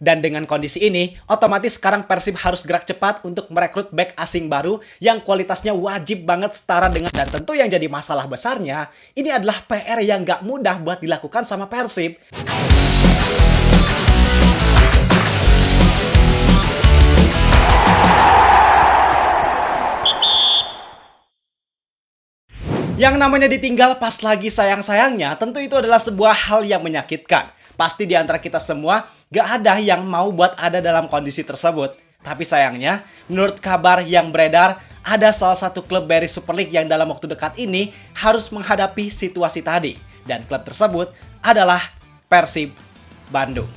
Dan dengan kondisi ini, otomatis sekarang Persib harus gerak cepat untuk merekrut bek asing baru yang kualitasnya wajib banget setara dengan. Dan tentu yang jadi masalah besarnya, ini adalah PR yang nggak mudah buat dilakukan sama Persib. Yang namanya ditinggal pas lagi sayang-sayangnya, tentu itu adalah sebuah hal yang menyakitkan. Pasti di antara kita semua, gak ada yang mau buat ada dalam kondisi tersebut. Tapi sayangnya, menurut kabar yang beredar, ada salah satu klub dari Super League yang dalam waktu dekat ini harus menghadapi situasi tadi. Dan klub tersebut adalah Persib Bandung.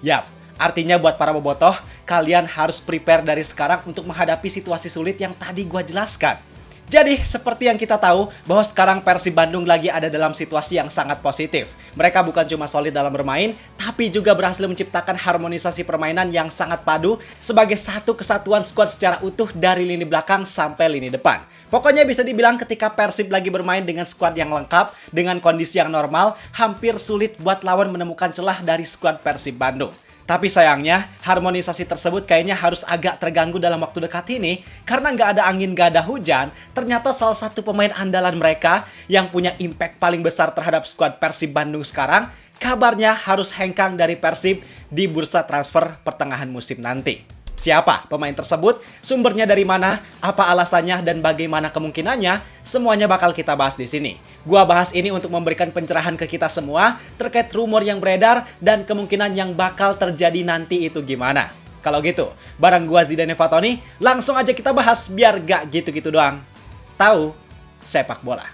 Yap, artinya buat para bobotoh, kalian harus prepare dari sekarang untuk menghadapi situasi sulit yang tadi gua jelaskan. Jadi, seperti yang kita tahu, bahwa sekarang Persib Bandung lagi ada dalam situasi yang sangat positif. Mereka bukan cuma solid dalam bermain, tapi juga berhasil menciptakan harmonisasi permainan yang sangat padu sebagai satu kesatuan skuad secara utuh dari lini belakang sampai lini depan. Pokoknya bisa dibilang ketika Persib lagi bermain dengan skuad yang lengkap, dengan kondisi yang normal, hampir sulit buat lawan menemukan celah dari skuad Persib Bandung. Tapi sayangnya, harmonisasi tersebut kayaknya harus agak terganggu dalam waktu dekat ini karena nggak ada angin, nggak ada hujan. Ternyata salah satu pemain andalan mereka yang punya impact paling besar terhadap skuad Persib Bandung sekarang, kabarnya harus hengkang dari Persib di bursa transfer pertengahan musim nanti. Siapa pemain tersebut? Sumbernya dari mana? Apa alasannya dan bagaimana kemungkinannya? Semuanya bakal kita bahas di sini. Gua bahas ini untuk memberikan pencerahan ke kita semua terkait rumor yang beredar dan kemungkinan yang bakal terjadi nanti itu gimana. Kalau gitu, bareng gua Zidane Fatoni, langsung aja kita bahas biar gak gitu-gitu doang. Tahu sepak bola.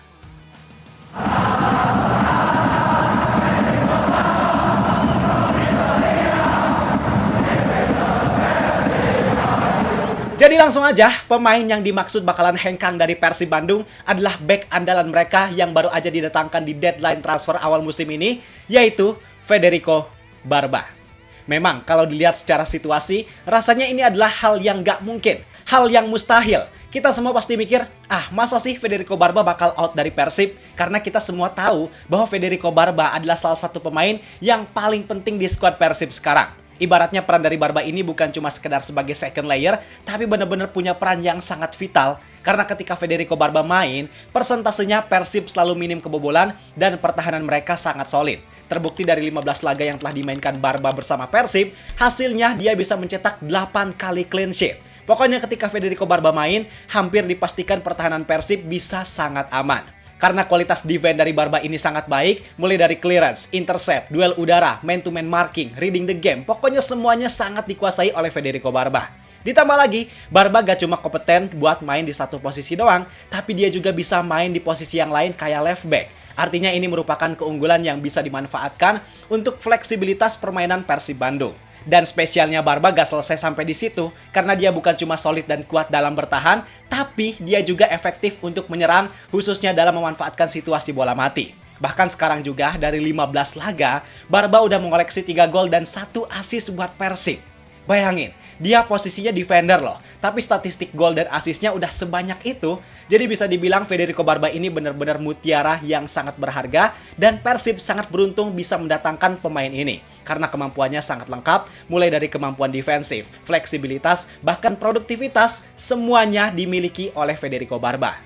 Jadi langsung aja, pemain yang dimaksud bakalan hengkang dari Persib Bandung adalah bek andalan mereka yang baru aja didatangkan di deadline transfer awal musim ini, yaitu Federico Barba. Memang kalau dilihat secara situasi, rasanya ini adalah hal yang gak mungkin, hal yang mustahil. Kita semua pasti mikir, masa sih Federico Barba bakal out dari Persib? Karena kita semua tahu bahwa Federico Barba adalah salah satu pemain yang paling penting di skuad Persib sekarang. Ibaratnya peran dari Barba ini bukan cuma sekedar sebagai second layer, tapi benar-benar punya peran yang sangat vital. Karena ketika Federico Barba main, persentasenya Persib selalu minim kebobolan dan pertahanan mereka sangat solid. Terbukti dari 15 laga yang telah dimainkan Barba bersama Persib, hasilnya dia bisa mencetak 8 kali clean sheet. Pokoknya ketika Federico Barba main, hampir dipastikan pertahanan Persib bisa sangat aman. Karena kualitas defense dari Barba ini sangat baik, mulai dari clearance, intercept, duel udara, man-to-man marking, reading the game, pokoknya semuanya sangat dikuasai oleh Federico Barba. Ditambah lagi, Barba gak cuma kompeten buat main di satu posisi doang, tapi dia juga bisa main di posisi yang lain kayak left back. Artinya ini merupakan keunggulan yang bisa dimanfaatkan untuk fleksibilitas permainan Persib Bandung. Dan spesialnya Barba gak selesai sampai di situ, karena dia bukan cuma solid dan kuat dalam bertahan, tapi dia juga efektif untuk menyerang, khususnya dalam memanfaatkan situasi bola mati. Bahkan sekarang juga, dari 15 laga, Barba udah mengoleksi 3 gol dan 1 assist buat Persib. Bayangin, dia posisinya defender loh, tapi statistik gol dan asisnya udah sebanyak itu. Jadi bisa dibilang Federico Barba ini benar-benar mutiara yang sangat berharga, dan Persib sangat beruntung bisa mendatangkan pemain ini. Karena kemampuannya sangat lengkap, mulai dari kemampuan defensif, fleksibilitas, bahkan produktivitas, semuanya dimiliki oleh Federico Barba.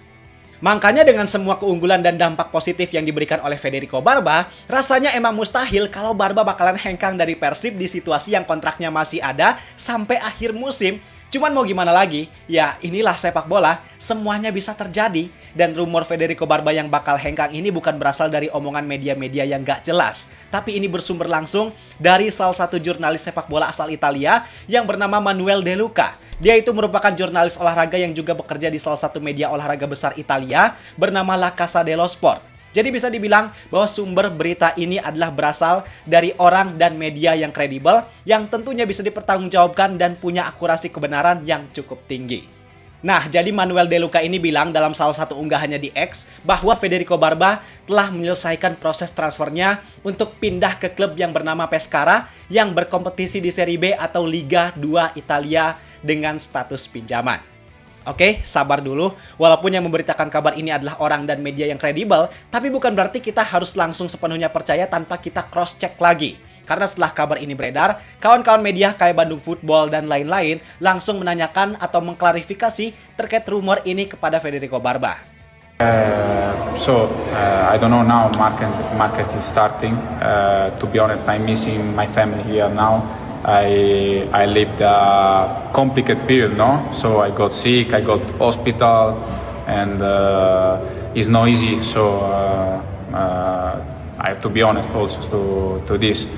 Makanya dengan semua keunggulan dan dampak positif yang diberikan oleh Federico Barba, rasanya emang mustahil kalau Barba bakalan hengkang dari Persib di situasi yang kontraknya masih ada sampai akhir musim. Cuman mau gimana lagi? Ya inilah sepak bola, semuanya bisa terjadi. Dan rumor Federico Barba yang bakal hengkang ini bukan berasal dari omongan media-media yang gak jelas. Tapi ini bersumber langsung dari salah satu jurnalis sepak bola asal Italia yang bernama Manuel De Luca. Dia itu merupakan jurnalis olahraga yang juga bekerja di salah satu media olahraga besar Italia bernama La Casa dello Sport. Jadi bisa dibilang bahwa sumber berita ini adalah berasal dari orang dan media yang kredibel yang tentunya bisa dipertanggungjawabkan dan punya akurasi kebenaran yang cukup tinggi. Nah, jadi Manuel De Luca ini bilang dalam salah satu unggahannya di X bahwa Federico Barba telah menyelesaikan proses transfernya untuk pindah ke klub yang bernama Pescara yang berkompetisi di Serie B atau Liga 2 Italia dengan status pinjaman. Oke, sabar dulu. Walaupun yang memberitakan kabar ini adalah orang dan media yang kredibel, tapi bukan berarti kita harus langsung sepenuhnya percaya tanpa kita cross-check lagi. Karena setelah kabar ini beredar, kawan-kawan media kayak Bandung Football dan lain-lain langsung menanyakan atau mengklarifikasi terkait rumor ini kepada Federico Barba. I don't know now. Market is starting. To be honest, I'm missing my family here now. I lived a complicated period, no? So I got sick, I got hospital, and it's not easy. So I have to be honest also to this.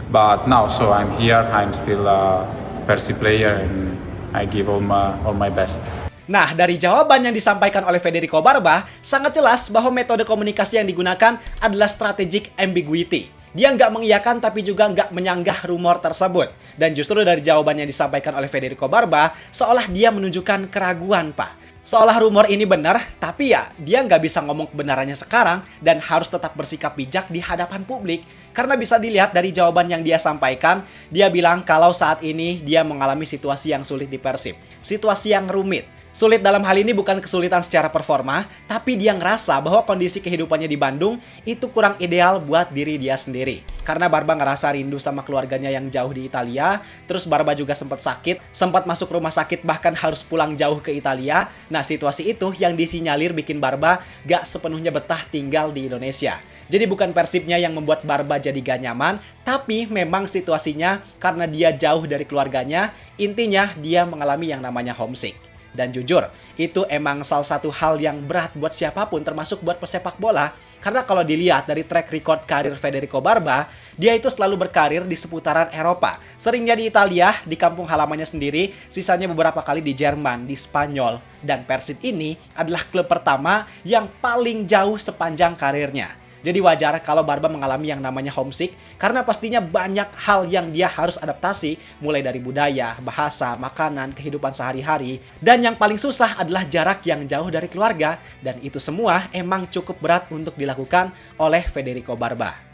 But now, so I'm here. I'm still a Persib player, and I give all my best. Nah, dari jawaban yang disampaikan oleh Federico Barba, sangat jelas bahwa metode komunikasi yang digunakan adalah strategic ambiguity. Dia nggak mengiyakan tapi juga nggak menyanggah rumor tersebut. Dan justru dari jawaban yang disampaikan oleh Federico Barba, seolah dia menunjukkan keraguan, Pak. Seolah rumor ini benar, tapi ya dia nggak bisa ngomong kebenarannya sekarang dan harus tetap bersikap bijak di hadapan publik. Karena bisa dilihat dari jawaban yang dia sampaikan, dia bilang kalau saat ini dia mengalami situasi yang sulit di Persib. Situasi yang rumit. Sulit dalam hal ini bukan kesulitan secara performa, tapi dia ngerasa bahwa kondisi kehidupannya di Bandung itu kurang ideal buat diri dia sendiri. Karena Barba ngerasa rindu sama keluarganya yang jauh di Italia, terus Barba juga sempat sakit, sempat masuk rumah sakit bahkan harus pulang jauh ke Italia. Nah, situasi itu yang disinyalir bikin Barba gak sepenuhnya betah tinggal di Indonesia. Jadi bukan Persibnya yang membuat Barba jadi gak nyaman, tapi memang situasinya karena dia jauh dari keluarganya, intinya dia mengalami yang namanya homesick. Dan jujur, itu emang salah satu hal yang berat buat siapapun, termasuk buat pesepak bola. Karena kalau dilihat dari track record karir Federico Barba, dia itu selalu berkarir di seputaran Eropa. Seringnya di Italia, di kampung halamannya sendiri, sisanya beberapa kali di Jerman, di Spanyol. Dan Persib ini adalah klub pertama yang paling jauh sepanjang karirnya. Jadi wajar kalau Barba mengalami yang namanya homesick, karena pastinya banyak hal yang dia harus adaptasi, mulai dari budaya, bahasa, makanan, kehidupan sehari-hari. Dan yang paling susah adalah jarak yang jauh dari keluarga, dan itu semua emang cukup berat untuk dilakukan oleh Federico Barba.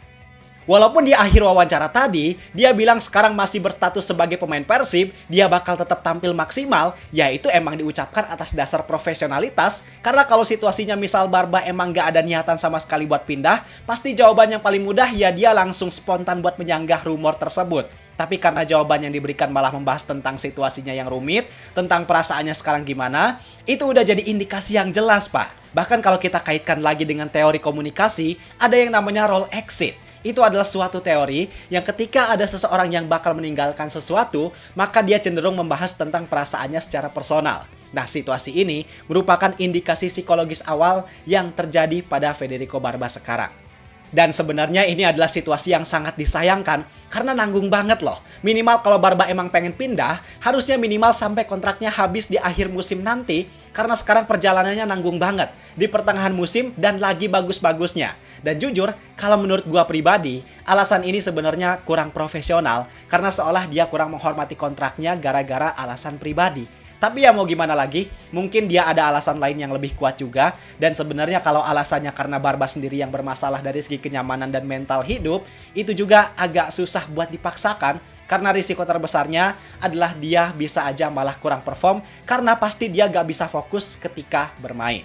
Walaupun di akhir wawancara tadi, dia bilang sekarang masih berstatus sebagai pemain Persib, dia bakal tetap tampil maksimal, yaitu emang diucapkan atas dasar profesionalitas, karena kalau situasinya misal Barba emang gak ada niatan sama sekali buat pindah, pasti jawaban yang paling mudah ya dia langsung spontan buat menyanggah rumor tersebut. Tapi karena jawaban yang diberikan malah membahas tentang situasinya yang rumit, tentang perasaannya sekarang gimana, itu udah jadi indikasi yang jelas, Pak. Bahkan kalau kita kaitkan lagi dengan teori komunikasi, ada yang namanya role exit. Itu adalah suatu teori yang ketika ada seseorang yang bakal meninggalkan sesuatu, maka dia cenderung membahas tentang perasaannya secara personal. Nah, situasi ini merupakan indikasi psikologis awal yang terjadi pada Federico Barba sekarang. Dan sebenarnya ini adalah situasi yang sangat disayangkan karena nanggung banget loh. Minimal kalau Barba emang pengen pindah, harusnya minimal sampai kontraknya habis di akhir musim nanti, karena sekarang perjalanannya nanggung banget di pertengahan musim dan lagi bagus-bagusnya. Dan jujur, kalau menurut gua pribadi, alasan ini sebenarnya kurang profesional karena seolah dia kurang menghormati kontraknya gara-gara alasan pribadi. Tapi ya mau gimana lagi, mungkin dia ada alasan lain yang lebih kuat juga. Dan sebenarnya kalau alasannya karena Barba sendiri yang bermasalah dari segi kenyamanan dan mental hidup, itu juga agak susah buat dipaksakan. Karena risiko terbesarnya adalah dia bisa aja malah kurang perform, karena pasti dia gak bisa fokus ketika bermain.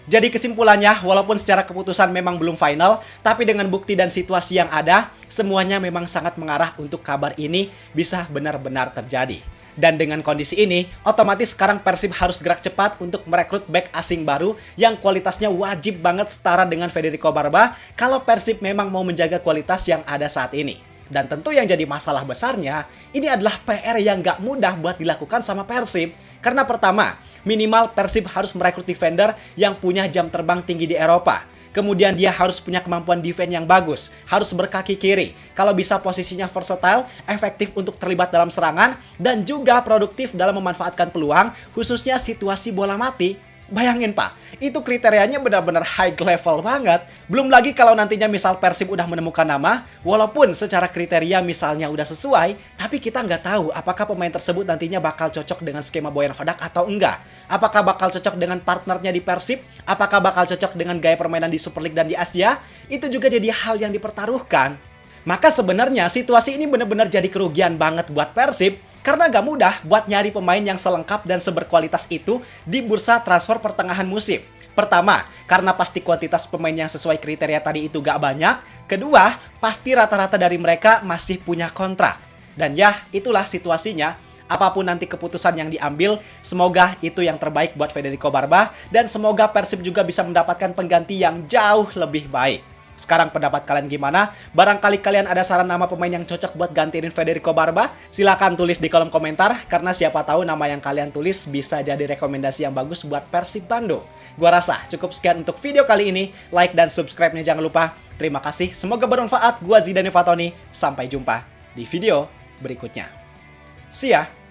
Jadi kesimpulannya, walaupun secara keputusan memang belum final, tapi dengan bukti dan situasi yang ada, semuanya memang sangat mengarah untuk kabar ini bisa benar-benar terjadi. Dan dengan kondisi ini, otomatis sekarang Persib harus gerak cepat untuk merekrut back asing baru yang kualitasnya wajib banget setara dengan Federico Barba kalau Persib memang mau menjaga kualitas yang ada saat ini. Dan tentu yang jadi masalah besarnya, ini adalah PR yang gak mudah buat dilakukan sama Persib. Karena pertama, minimal Persib harus merekrut defender yang punya jam terbang tinggi di Eropa. Kemudian dia harus punya kemampuan defense yang bagus, harus berkaki kiri. Kalau bisa posisinya versatile, efektif untuk terlibat dalam serangan, dan juga produktif dalam memanfaatkan peluang, khususnya situasi bola mati. Bayangin Pak, itu kriterianya benar-benar high level banget. Belum lagi kalau nantinya misal Persib udah menemukan nama, walaupun secara kriteria misalnya udah sesuai, tapi kita nggak tahu apakah pemain tersebut nantinya bakal cocok dengan skema Boyan Hodak atau enggak. Apakah bakal cocok dengan partnernya di Persib? Apakah bakal cocok dengan gaya permainan di Super League dan di Asia? Itu juga jadi hal yang dipertaruhkan. Maka sebenarnya situasi ini benar-benar jadi kerugian banget buat Persib, karena gak mudah buat nyari pemain yang selengkap dan seberkualitas itu di bursa transfer pertengahan musim. Pertama, karena pasti kuantitas pemain yang sesuai kriteria tadi itu gak banyak. Kedua, pasti rata-rata dari mereka masih punya kontrak. Dan ya, itulah situasinya. Apapun nanti keputusan yang diambil, semoga itu yang terbaik buat Federico Barba. Dan semoga Persib juga bisa mendapatkan pengganti yang jauh lebih baik. Sekarang pendapat kalian gimana? Barangkali kalian ada saran nama pemain yang cocok buat gantiin Federico Barba? Silahkan tulis di kolom komentar, karena siapa tahu nama yang kalian tulis bisa jadi rekomendasi yang bagus buat Persib Bandung. Gua rasa cukup sekian untuk video kali ini. Like dan subscribe-nya jangan lupa. Terima kasih, semoga bermanfaat. Gua Zidane Fatoni. Sampai jumpa di video berikutnya. See ya!